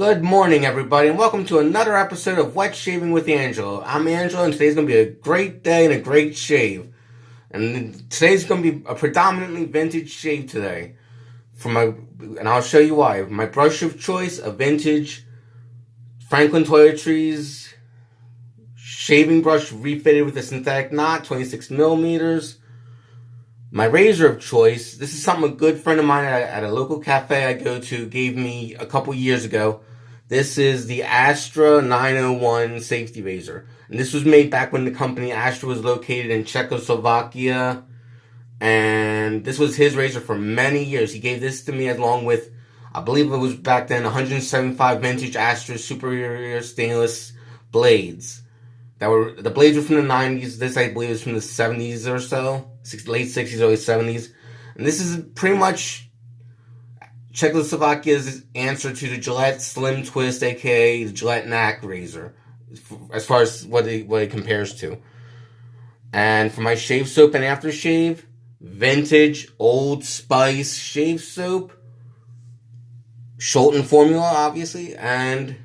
Good morning, everybody, and welcome to another episode of Wet Shaving with Angelo. I'm Angelo, and today's going to be a great day and a great shave. And today's going to be a predominantly vintage shave today. And I'll show you why. My brush of choice, a vintage Franklin Toiletries shaving brush refitted with a synthetic knot, 26 millimeters. My razor of choice, this is something a good friend of mine at a local cafe I go to gave me a couple years ago. This is the Astra 901 safety razor. And this was made back when the company Astra was located in Czechoslovakia. And this was his razor for many years. He gave this to me along with, I believe it was back then, 175 vintage Astra superior stainless blades. The blades were from the 90s. This, I believe, is from the 70s or so. Late 60s, early 70s. And this is pretty much Czechoslovakia's answer to the Gillette Slim Twist, aka the Gillette Knack razor, as far as what it compares to. And for my shave soap and aftershave, vintage Old Spice shave soap, Shulton formula, obviously, and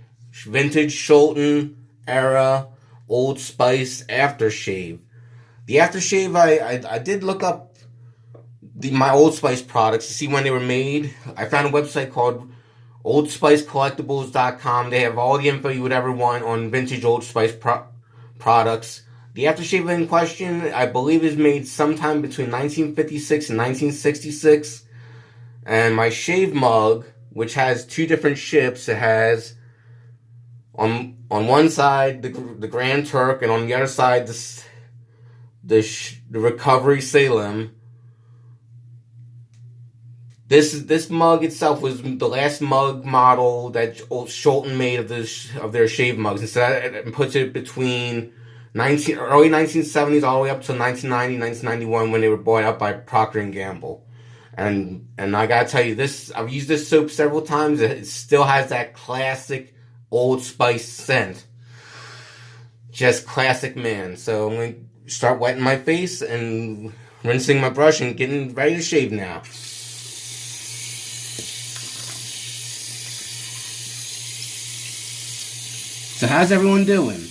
vintage Shulton era Old Spice aftershave. The aftershave, I did look up my Old Spice products to see when they were made. I found a website called oldspicecollectibles.com. They have all the info you would ever want on vintage Old Spice products. The aftershave in question, I believe, is made sometime between 1956 and 1966. And my shave mug, which has two different ships, it has on one side the Grand Turk, and on the other side the Recovery Salem. This mug itself was the last mug model that Shulton made of their shave mugs. Instead, it puts it between early 1970s all the way up to 1990, 1991 when they were bought out by Procter & Gamble. And I gotta tell you, I've used this soap several times. It still has that classic Old Spice scent. Just classic, man. So I'm going to start wetting my face and rinsing my brush and getting ready to shave now. So how's everyone doing?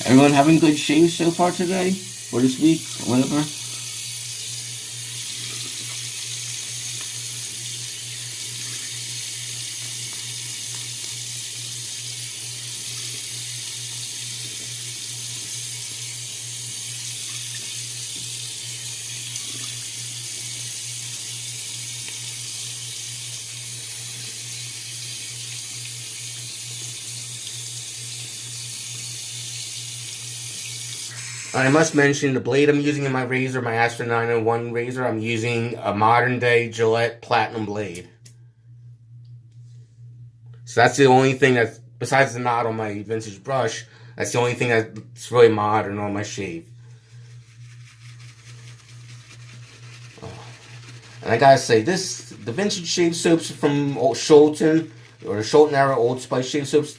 Everyone having good shaves so far today? Or this week? Or whatever? I must mention the blade I'm using in my razor, my Astra 901 razor, I'm using a modern day Gillette Platinum blade. So that's the only thing that's, besides the knot on my vintage brush, that's the only thing that's really modern on my shave. And I gotta say, the vintage shave soaps from Shulton, or the Shulton era Old Spice shave soaps,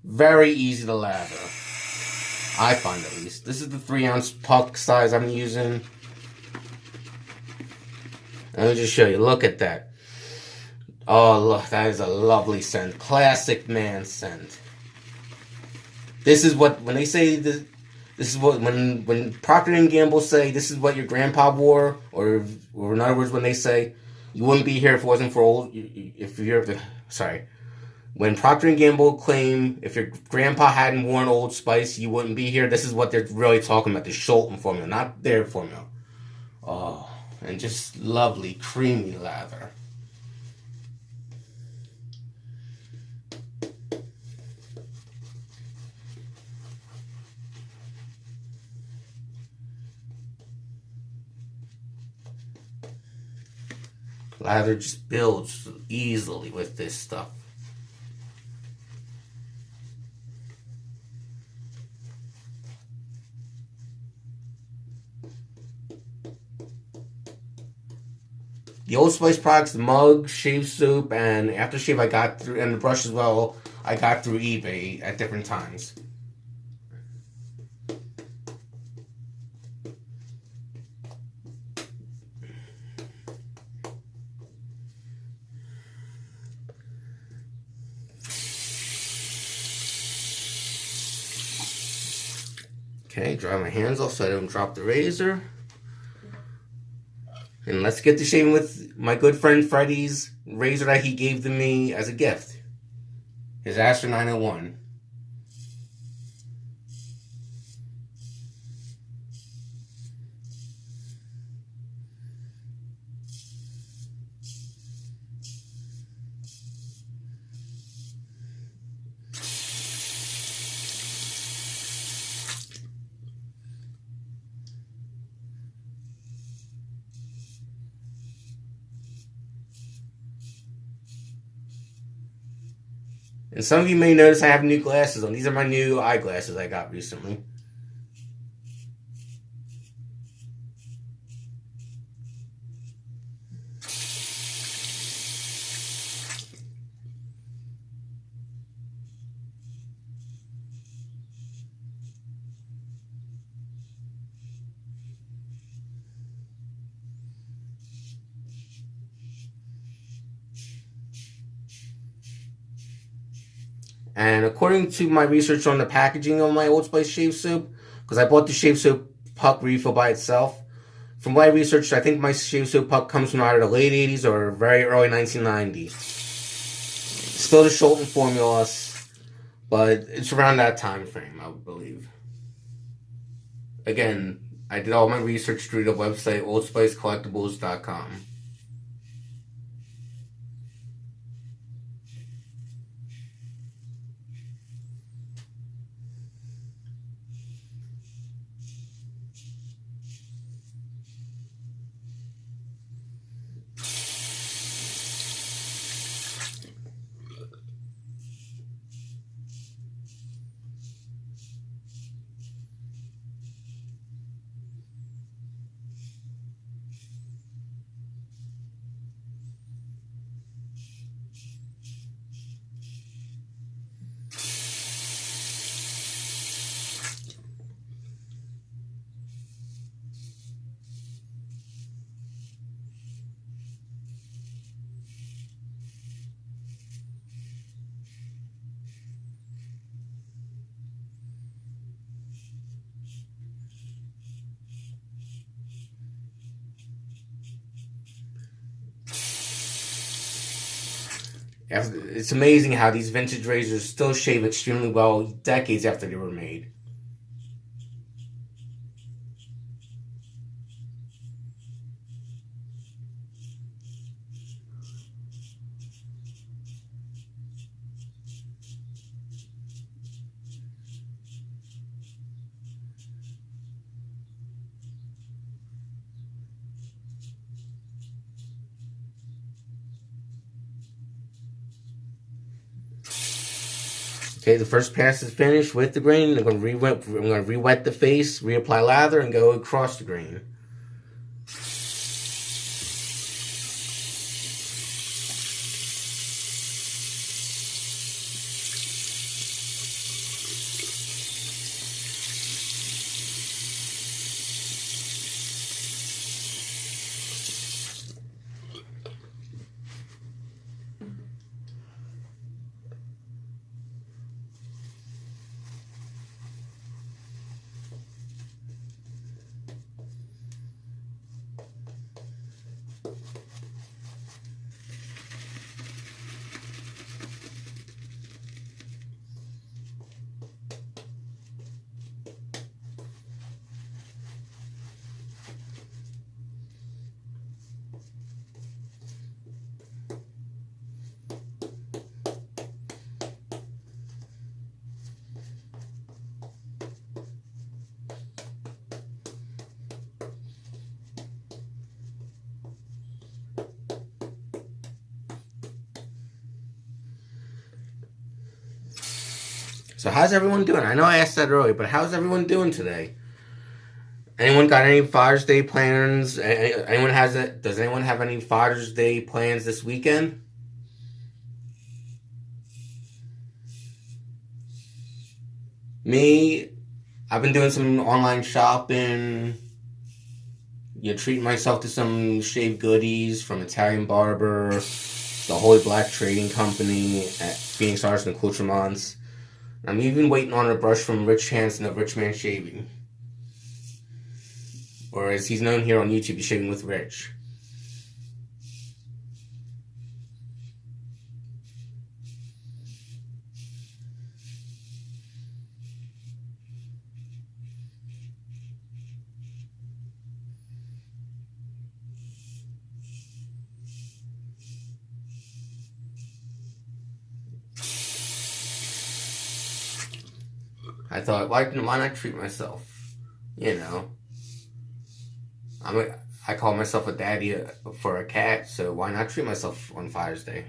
very easy to lather. I find, at least. This is the 3-ounce puck size I'm using. Let me just show you. Look at that. Oh, look. That is a lovely scent. Classic man scent. This is what, when they say this is what, when Procter & Gamble say this is what your grandpa wore, or in other words, when they say you wouldn't be here if it wasn't for when Procter & Gamble claim if your grandpa hadn't worn Old Spice, you wouldn't be here, this is what they're really talking about, the Shulton formula, not their formula. Oh, and just lovely, creamy lather. Lather just builds easily with this stuff. The Old Spice products, the mug, shave soap, and aftershave I got through, and the brush as well, I got through eBay at different times. Okay, dry my hands off so I don't drop the razor. And let's get to shaving with my good friend Freddie's razor that he gave to me as a gift. His Astra 901. And some of you may notice I have new glasses on. These are my new eyeglasses I got recently. And according to my research on the packaging of my Old Spice shave soap, because I bought the shave soap puck refill by itself, from what I researched, I think my shave soap puck comes from either the late 80s or very early 1990s. Still the Shulton formula, but it's around that time frame, I would believe. Again, I did all my research through the website oldspicecollectibles.com. It's amazing how these vintage razors still shave extremely well decades after they were made. Okay, the first pass is finished with the grain. I'm going to re-wet the face, reapply lather, and go across the grain. So how's everyone doing? I know I asked that earlier, but how's everyone doing today? Anyone got any Father's Day plans? Anyone has it? Does anyone have any Father's Day plans this weekend? Me, I've been doing some online shopping. Treating myself to some shaved goodies from Italian Barber, the Holy Black Trading Company at Phoenix Arts and Accoutrements. I'm even waiting on a brush from Rich Hansen of Rich Man Shaving. or as he's known here on YouTube, Shaving with Rich. I thought, why not treat myself? You know, I call myself a daddy for a cat, so why not treat myself on Father's Day?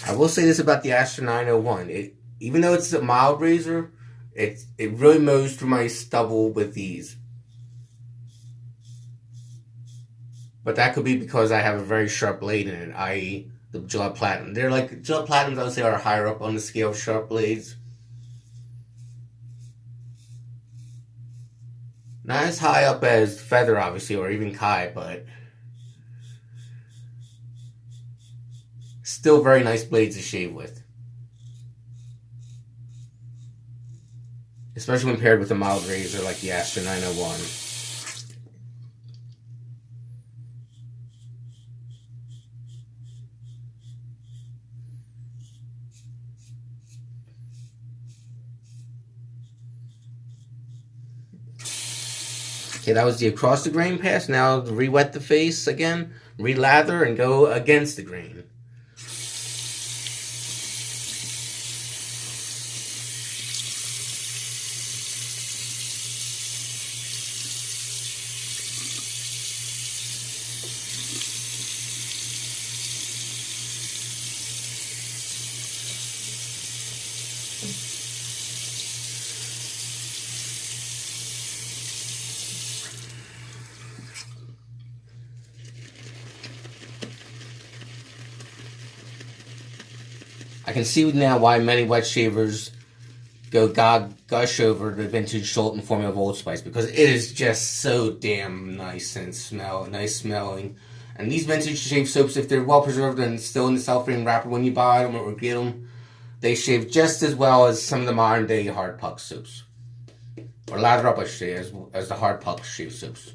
I will say this about the Astra 901. Even though it's a mild razor, it really mows through my stubble with ease. But that could be because I have a very sharp blade in it, i.e. the Gillette Platinum. They're like, Gillette Platinums, I would say, are higher up on the scale of sharp blades. Not as high up as Feather, obviously, or even Kai, but still very nice blades to shave with. Especially when paired with a mild razor like the Astra 901. Okay, that was the across the grain pass. Now re-wet the face again, re-lather, and go against the grain. I can see now why many wet shavers gush over the vintage Shulton formula of Old Spice, because it is just so damn nice and nice smelling. And these vintage shave soaps, if they're well preserved and still in the cellophane wrapper when you buy them or get them, they shave just as well as some of the modern day hard puck soaps, or lather up, I should say, as the hard puck shave soaps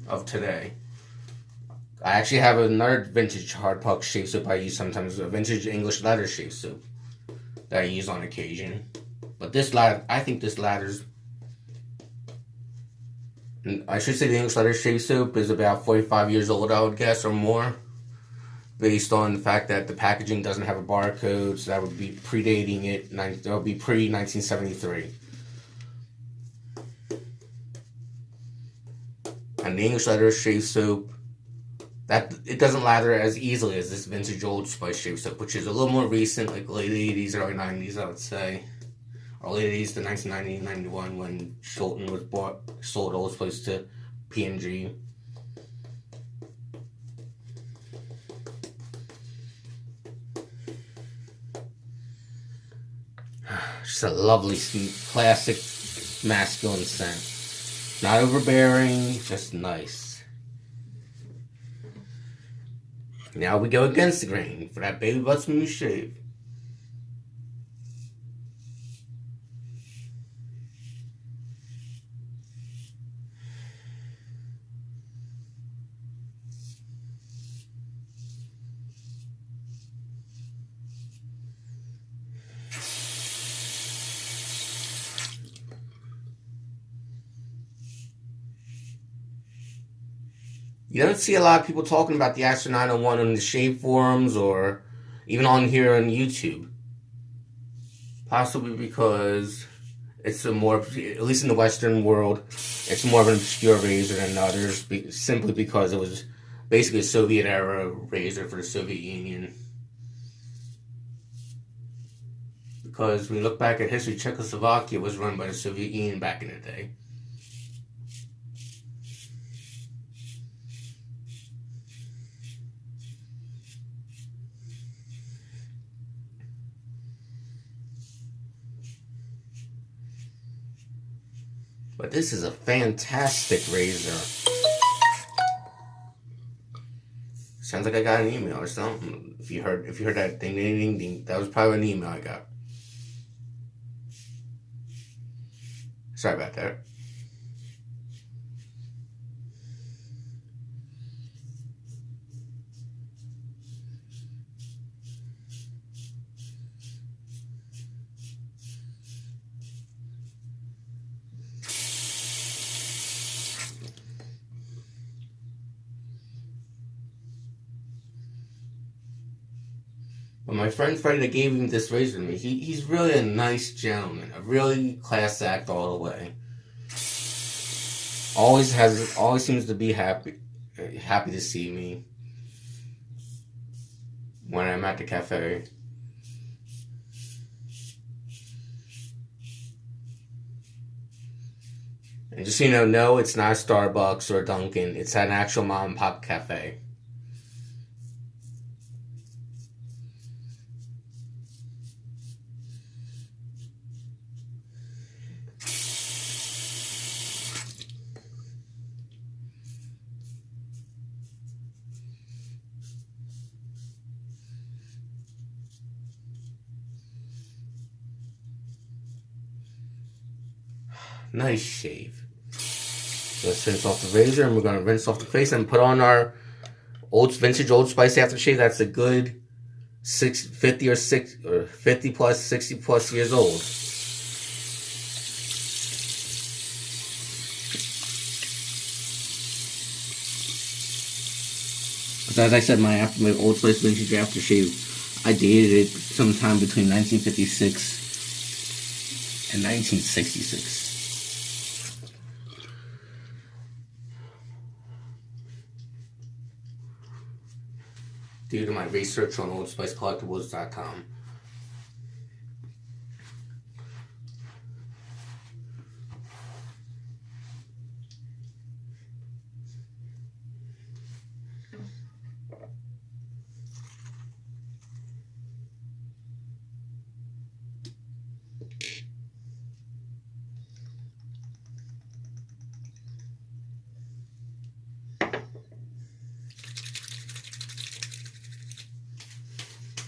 of today. I actually have another vintage hard puck shave soap I use sometimes, a vintage English leather shave soap that I use on occasion. But this lather, I think this lather's, I should say the English leather shave soap is about 45 years old, I would guess, or more, based on the fact that the packaging doesn't have a barcode, so that would be predating it, that would be pre-1973. And the English leather shave soap, that it doesn't lather as easily as this vintage Old Spice shave soap, which is a little more recent, like late 80s, early 90s, I would say. Or late 80s to 1990, 91, when Shulton was sold Old Spice to P&G. Just a lovely, sweet, classic, masculine scent. Not overbearing, just nice. Now we go against the grain for that baby butt smooth shave. You don't see a lot of people talking about the Astra 901 on the shave forums or even on here on YouTube. Possibly because it's a more, at least in the Western world, it's more of an obscure razor than others, simply because it was basically a Soviet era razor for the Soviet Union. Because when you look back at history, Czechoslovakia was run by the Soviet Union back in the day. But this is a fantastic razor. Sounds like I got an email or something. If you heard that ding ding ding ding, that was probably an email I got. Sorry about that. But my friend Freddie that gave him this razor to me, he's really a nice gentleman, a really class act all the way. Always seems to be happy to see me when I'm at the cafe. And just so you know, no, it's not a Starbucks or a Dunkin'. It's an actual mom and pop cafe. Nice shave. Let's rinse off the razor, and we're going to rinse off the face and put on our vintage Old Spice aftershave. That's a good 50 plus, 60 plus years old. As I said, my Old Spice vintage aftershave, I dated it sometime between 1956 and 1966. Due to my research on OldSpiceCollectibles.com.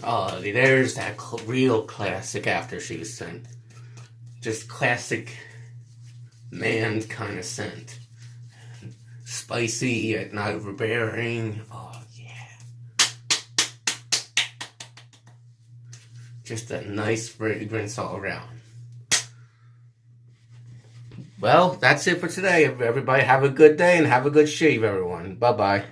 Oh, there's that real classic aftershave scent. Just classic man kind of scent. Spicy yet not overbearing. Oh, yeah. Just a nice fragrance all around. Well, that's it for today. Everybody have a good day and have a good shave, everyone. Bye-bye.